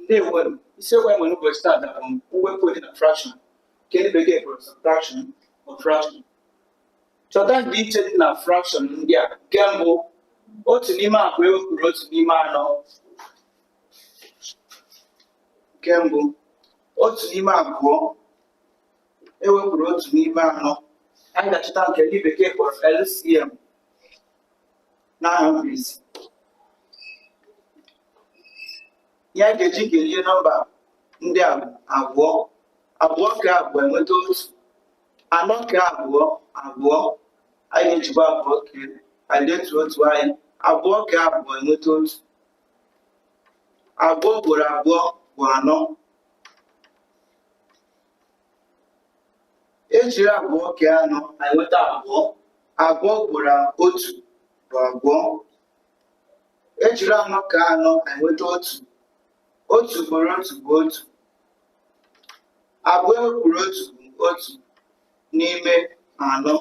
ndewo isiokwu anyị nwere ụbọchị taata bụ mwepụ dị na fraction nke ndị bekee kpọrọ subtraction or fraction. Chọta ndịiche dị na fraction ndị a. Nke mbụ, otu n'ime abụọ ewepụrụ otu n'ime anọ. Nke mbụ, otu n'ime abụọ ewepụrụ otu n'ime anọ. Anyị ga-achọta nke ndị bekee kpọrọ LCM n'aha mkpirisi. Ihe anyị ga-eji kelie nọmba ndị a bụ abụọ. Abụọ ka abụọ enweta otu. Anọ ka abụọ abụọ. Anyị ga-ejikwa abụọ kee anyị detuo otu anyị. Abụọ ka abụọ enweta otu. Abụọ gboro abụọ bụ anọ. Ejiri abụọ kee anọ anyị nweta abụọ. Abụọ gboro otu bụ abụọ. Ejiri anọ kee anọ anyị nweta otu. Otu gboro otu bụ otu. Abụọ ewepụrụ otu bụ otu n'ime anọ.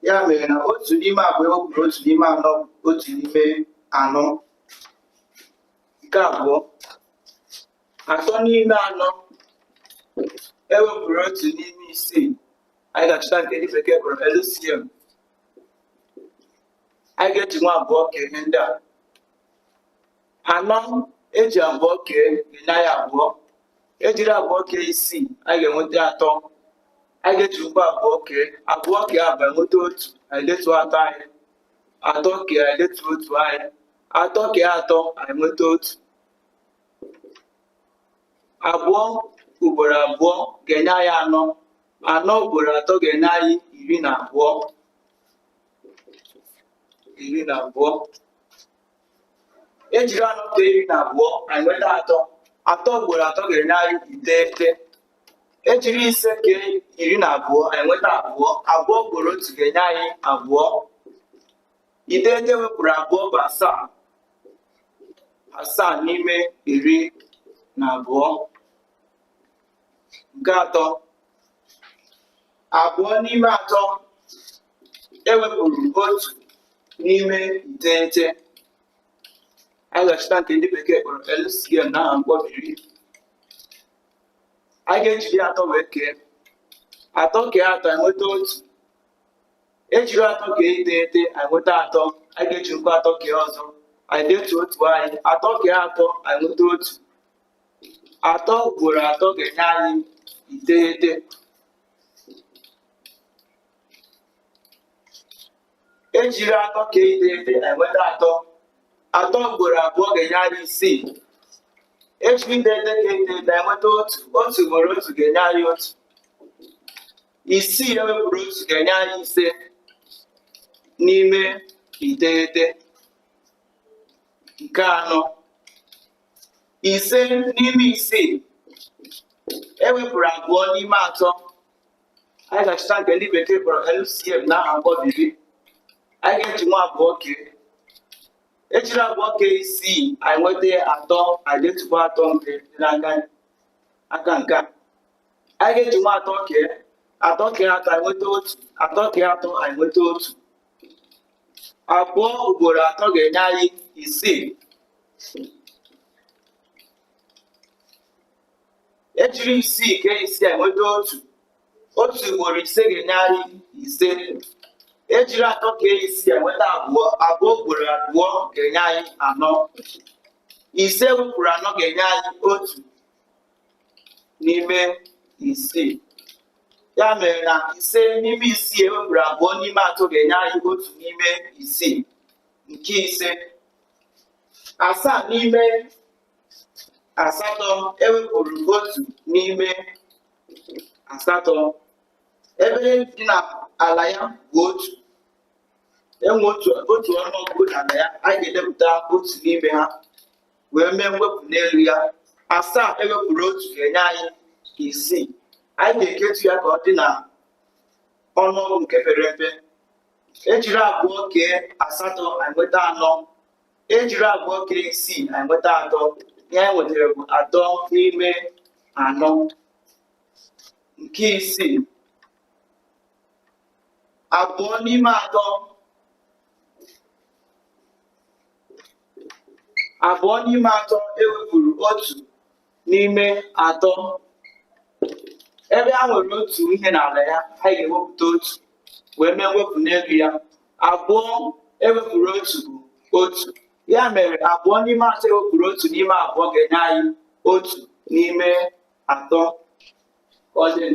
Ya mere na otu n'ime abụọ ewepụrụ otu n'ime anọ bụ otu n'ime anọ. Nke abụọ, atọ n'ime anọ ewepụrụ otu n'ime isii. Anyị ga-achọta nke ndị bekee kpọrọ LCM. Anyị ga-eji nwa abụọ kee ihe ndị a. Anọ eji abụọ kee enye anyị abụọ. Ejiri abụọ kee isii anyị ga-enweta atọ. Anyị ga-ejikwa abụọ kee abụọ enweta otu. Anyị detuo atọ anyị. Atọ kee anyị detuo otu anyị. Atọ kee atọ anyị nweta otu. Abụọ ugboro abụọ ga-enye anyị anọ. Anọ ugboro atọ ga-enye anyị iri na abụọ. Iri na abụọ. Ejiri anọ kee iri na abụọ anyị nweta atọ. Atọ ugboro atọ ga-enye anyị iteghete. Ejiri ise kee iri na abụọ anyị nweta abụọ. Abụọ ugboro otu ga-enye anyị abụọ. Iteghete wepụrụ abụọ bụ asaa. Asaa n'ime iri na abụọ. Nke atọ, abụọ n'ime atọ ewepụrụ otu n'ime iteghete. Anyị ga-achọta nke ndị bekee kpọrọ LCM n'aha mkpọbiri. Anyị ga-ejiri atọ wee kee. Atọ kee atọ enweta otu. Ejiri atọ kee iteghete enweta atọ. Anyị ga-ejikwa atọ kee ọzọ. Anyị detuo otu anyị. Atọ kee atọ enweta otu. Atọ ugboro atọ ga-enye anyị iteghete. Ejiri atọ kee iteghete enweta atọ. Atọ ugboro abụọ ga-enye anyị isii. Ejiri iteghete kee iteghete enweta otu. Otu ugboro otu ga-enye anyị otu. Isii ewepụrụ otu ga-enye anyị ise n'ime iteghete. Nke anọ, ise n'ime isii ewepụrụ abụọ n'ime atọ. Anyị ga-achọta nke ndị bekee kpọrọ LCM n'aha mkpọbiri. Anyị ga-eji nwa abụọ kee. Ejiri abụọ kee isii anyị nweta atọ. Anyị detukwa atọ nke dị n'aka nke a. Anyị ga-eji nwa atọ kee. Atọ kee atọ anyị nweta otu. Atọ kee atọ anyị nweta otu. Abụọ ugboro atọ ga-enye anyị isii. Ejiri isii kee isii anyị nweta otu. Otu ugboro ise ga-enye anyị ise. Ejiri atọ kee isii anyị nweta abụọ. Abụọ ugboro abụọ ga-enye anyị anọ. Ise wepụrụ anọ ga-enye anyị otu n'ime isii. Ya mere na ise n'ime isii ewepụrụ abụọ n'ime atọ ga-enye anyị otu n'ime isii. Nke ise, asaa n'ime asatọ ewepụrụ otu n'ime asatọ. Ebe dị n'ala ya bụ otu. Enwe otu ọnụọgụgụ n'ala ya. Anyị ga-edepụta otu n'ime ha wee mee mwepụ n'elu ya. Asaa ewepụrụ otu ga-enye anyị isii. Anyị ga-eketu ya ka ọ dị na ọnụọgụ nke pere mpe. Ejiri abụọ kee asatọ anyị nweta anọ. Ejiri abụọ kee isii anyị nweta atọ. Ihe anyị nwetara bụ atọ n'ime anọ. Nke isii, abụọ n'ime atọ. Abụọ n'ime atọ ewepụrụ otu n'ime atọ. Ebe a nwere otu ihe n'ala ya, anyị ga-ewepụta otu wee mee mwepụ n'elu ya. Abụọ ewepụrụ otu bụ otu. Ya mere abụọ n'ime atọ ewepụrụ otu n'ime abụọ ga-enye anyị otu n'ime atọ. Ka ọ dị.